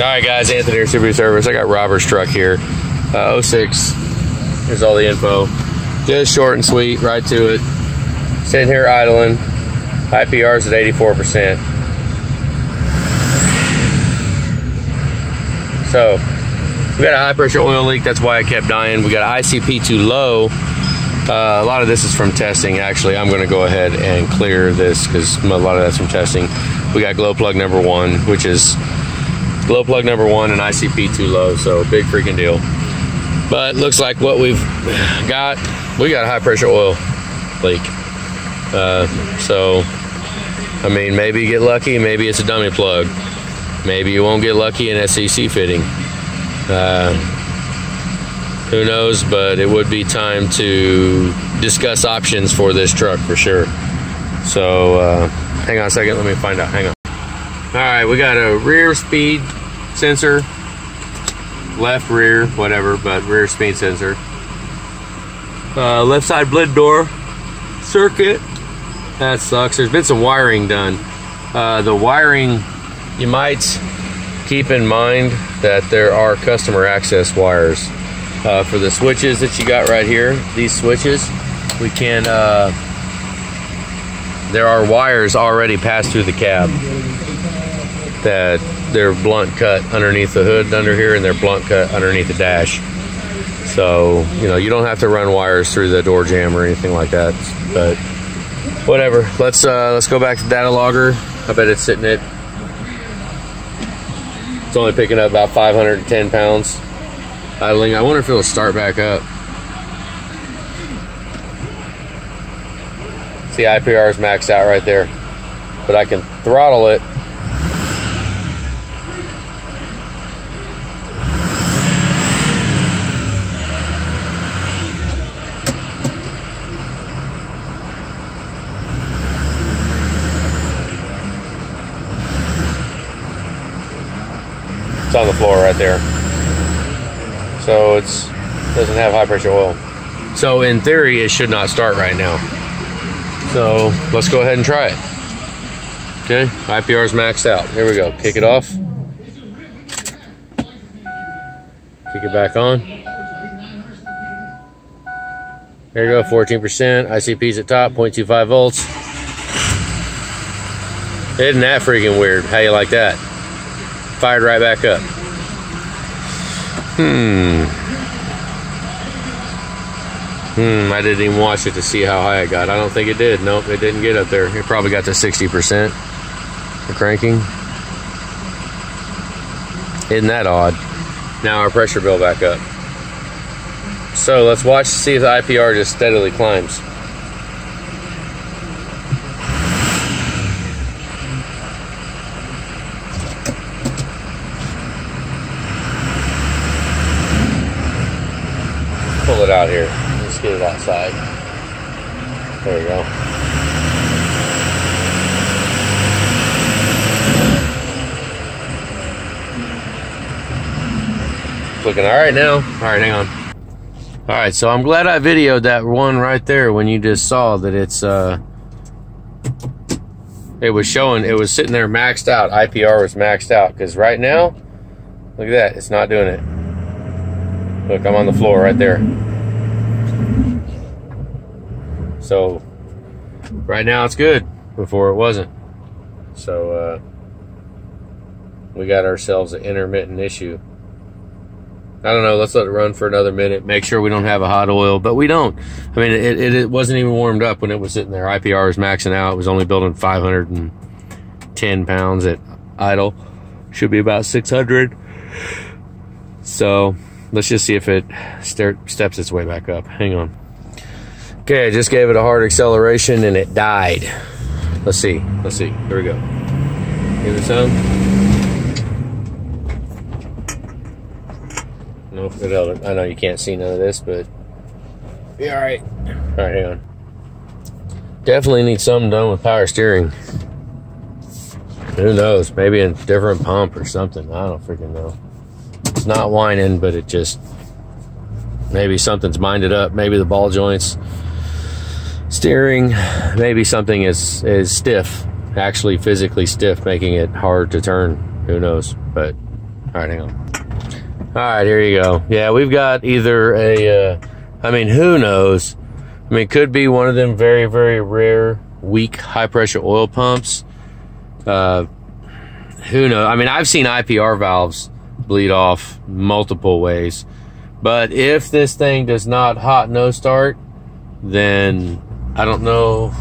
Alright guys, Anthony here, Subaru Service. I got Robert's truck here. 06. Here's all the info. Just short and sweet, right to it. Sitting here idling. IPR's at 84%. So, we got a high pressure oil leak, that's why it kept dying. We got an ICP too low. A lot of this is from testing, actually. I'm going to go ahead and clear this because a lot of that's from testing. We got glow plug number 1, which is glow plug number 1 and ICP too low, so big freaking deal. But looks like what we got a high pressure oil leak. So, I mean, maybe you get lucky, maybe it's a dummy plug. Maybe you won't get lucky in SEC fitting. Who knows, but it would be time to discuss options for this truck for sure. So, hang on a second, let me find out, hang on. Alright, we got a rear speed sensor, left, rear, whatever, but rear speed sensor. Left side blend door circuit, that sucks. There's been some wiring done. The wiring, you might keep in mind that there are customer access wires. For the switches that you got right here, these switches, we can, there are wires already passed through the cab that they're blunt cut underneath the hood under here, and they're blunt cut underneath the dash. So, you know, you don't have to run wires through the door jamb or anything like that, but whatever. Let's go back to data logger. I bet it's sitting at, it's only picking up about 510 pounds. Idling. I wonder if it'll start back up. See, IPR is maxed out right there, but I can throttle it. It's on the floor right there. So it doesn't have high pressure oil. So in theory, it should not start right now. So let's go ahead and try it. Okay, IPR is maxed out. Here we go. Kick it off. Kick it back on. There you go, 14%. ICP's at top, 0.25 volts. Isn't that freaking weird? How you like that? Fired right back up. I didn't even watch it to see how high it got. I don't think it did. Nope, it didn't get up there. It probably got to 60% for cranking. Isn't that odd? Now our pressure bill back up. So let's watch to see if the IPR just steadily climbs. Pull it out here. Let's get it outside. There we go. It's looking all right now. All right, hang on. All right, so I'm glad I videoed that one right there when you just saw that it's it was showing, it was sitting there maxed out. IPR was maxed out, because right now, look at that, it's not doing it. Look, I'm on the floor right there. So right now it's good, before it wasn't. So we got ourselves an intermittent issue. I don't know, let's let it run for another minute, make sure we don't have a hot oil, but we don't. I mean, it wasn't even warmed up when it was sitting there. IPR was maxing out. It was only building 510 pounds at idle. Should be about 600. So let's just see if it steps its way back up. Hang on. Okay, I just gave it a hard acceleration and it died. Let's see. Here we go. Give it some. Nope, it held it. I know you can't see none of this, but be all right. All right, hang on. Definitely need something done with power steering. Who knows? Maybe a different pump or something. I don't freaking know. It's not whining, but it just, maybe something's minded up. Maybe the ball joints, steering, maybe something is stiff, actually physically stiff, making it hard to turn. Who knows? But All right, hang on. All right, here you go. Yeah, we've got either a, I mean, who knows? I mean, it could be one of them very, very rare, weak, high-pressure oil pumps. Who knows? I mean, I've seen IPR valves bleed off multiple ways. But if this thing does not hot no start, then I don't know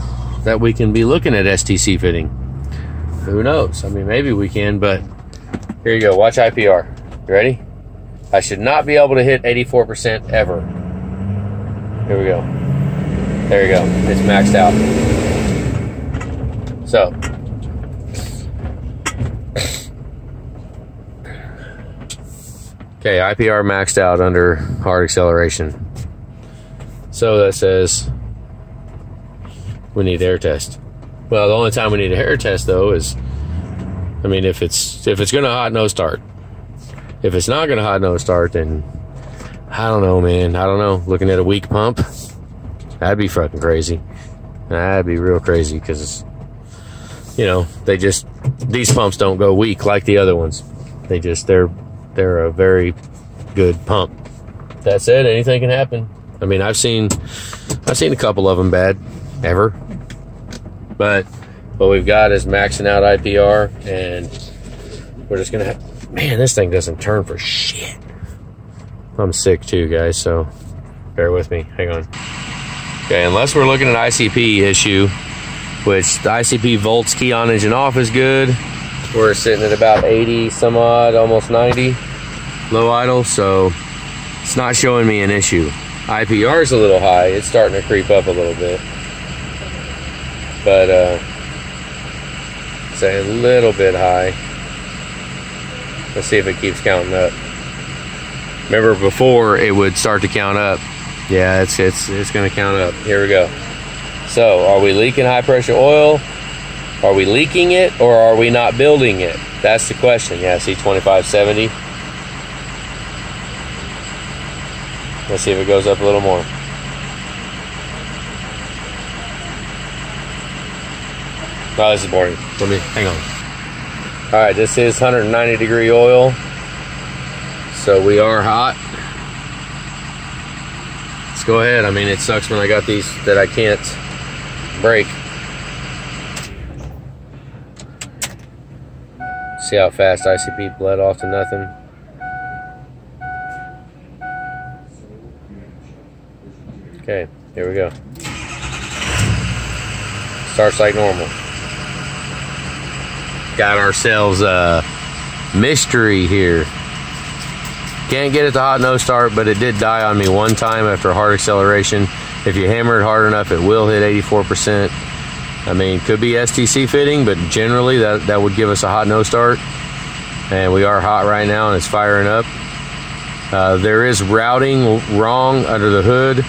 that we can be looking at STC fitting. Who knows? I mean, maybe we can, but here you go. Watch IPR. You ready? I should not be able to hit 84% ever. Here we go. There you go. It's maxed out. So, okay, IPR maxed out under hard acceleration. So that says we need air test. Well, the only time we need a air test though is, I mean, if it's gonna hot no start. If it's not gonna hot no start, then I don't know, man. I don't know. Looking at a weak pump, that'd be fucking crazy. That'd be real crazy because, you know, these pumps don't go weak like the other ones. They're a very good pump. That said, anything can happen. I mean, I've seen a couple of them bad ever, but what we've got is maxing out IPR, and we're just gonna have. Man, this thing doesn't turn for shit. I'm sick too, guys, so bear with me. Hang on. Okay, unless we're looking at ICP issue, which the ICP volts key on engine off is good. We're sitting at about 80 some odd, almost 90 low idle, so it's not showing me an issue. IPR is a little high. It's starting to creep up a little bit, but it's a little bit high. Let's see if it keeps counting up. Remember before it would start to count up. Yeah, it's going to count up. Here we go. So, are we leaking high pressure oil? Are we leaking it, or are we not building it? That's the question. Yeah, see 2570. Let's see if it goes up a little more. Oh, this is boring. Let me hang on. All right, this is 190 degree oil, so we are hot. Let's go ahead. I mean, it sucks when I got these that I can't break. See how fast ICP bled off to nothing. Okay, here we go. Starts like normal. Got ourselves a mystery here. Can't get it to hot no start, but it did die on me one time after hard acceleration. If you hammer it hard enough, it will hit 84%. I mean, could be STC fitting, but generally that would give us a hot no start. And we are hot right now, and it's firing up. There is routing wrong under the hood.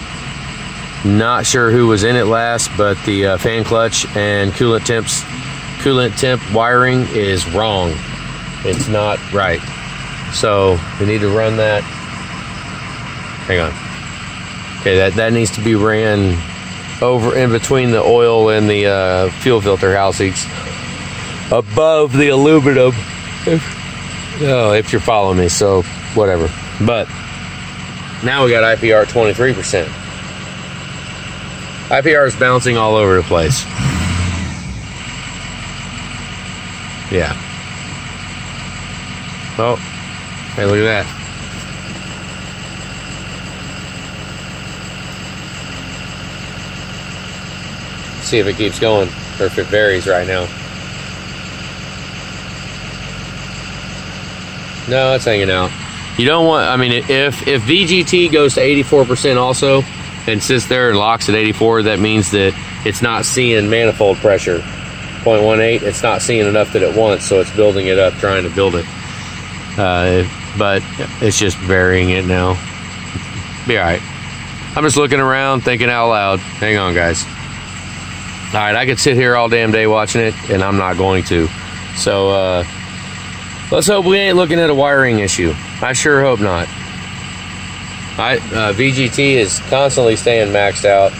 Not sure who was in it last, but the fan clutch and coolant temp wiring is wrong. It's not right. So we need to run that. Hang on. Okay, that needs to be ran over in between the oil and the fuel filter housings, above the aluminum. If you're following me, so whatever. But now we got IPR at 23%. IPR is bouncing all over the place. Yeah. Oh, hey, look at that. See if it keeps going, or if it varies right now. No, it's hanging out. You don't want, I mean, if VGT goes to 84% also, and sits there and locks at 84, that means that it's not seeing manifold pressure. 0.18, it's not seeing enough that it wants, so it's building it up, trying to build it. But it's just varying it now. Be all right. I'm just looking around, thinking out loud. Hang on, guys. All right, I could sit here all damn day watching it, and I'm not going to. So let's hope we ain't looking at a wiring issue. I sure hope not. VGT is constantly staying maxed out.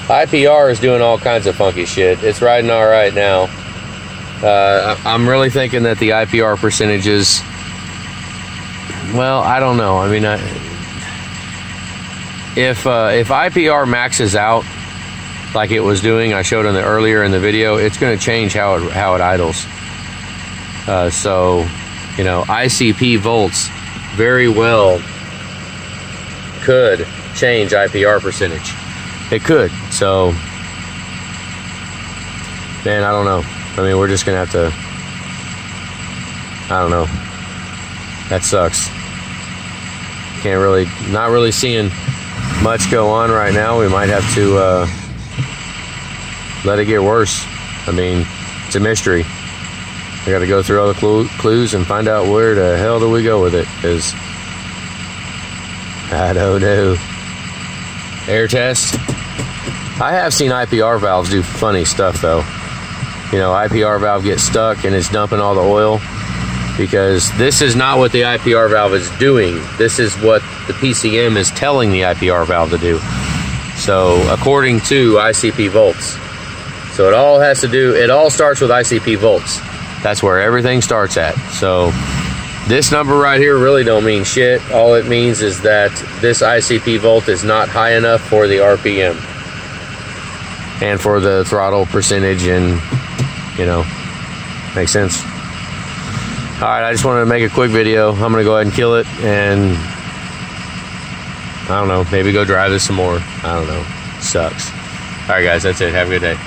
IPR is doing all kinds of funky shit. It's riding all right now. I'm really thinking that the IPR percentages well, I don't know. I mean, if IPR maxes out like it was doing, I showed earlier in the video, it's going to change how it idles. So, you know, ICP volts very well could change IPR percentage. It could. So, man, I don't know. I mean, we're just going to have to, I don't know. That sucks. Can't really, not really seeing much go on right now. We might have to let it get worse. I mean, it's a mystery. I got to go through all the clues and find out where the hell do we go with it, because I don't know. Air test. I have seen IPR valves do funny stuff though. You know, IPR valve gets stuck and it's dumping all the oil, because this is not what the IPR valve is doing. This is what the PCM is telling the IPR valve to do. So according to ICP volts. So it all has to do, it all starts with ICP volts. That's where everything starts at. So this number right here really don't mean shit. All it means is that this ICP volt is not high enough for the RPM and for the throttle percentage, and you know, makes sense. All right, I just wanted to make a quick video. I'm gonna go ahead and kill it, and I don't know, maybe go drive this some more. I don't know. Sucks. All right, guys, that's it. Have a good day.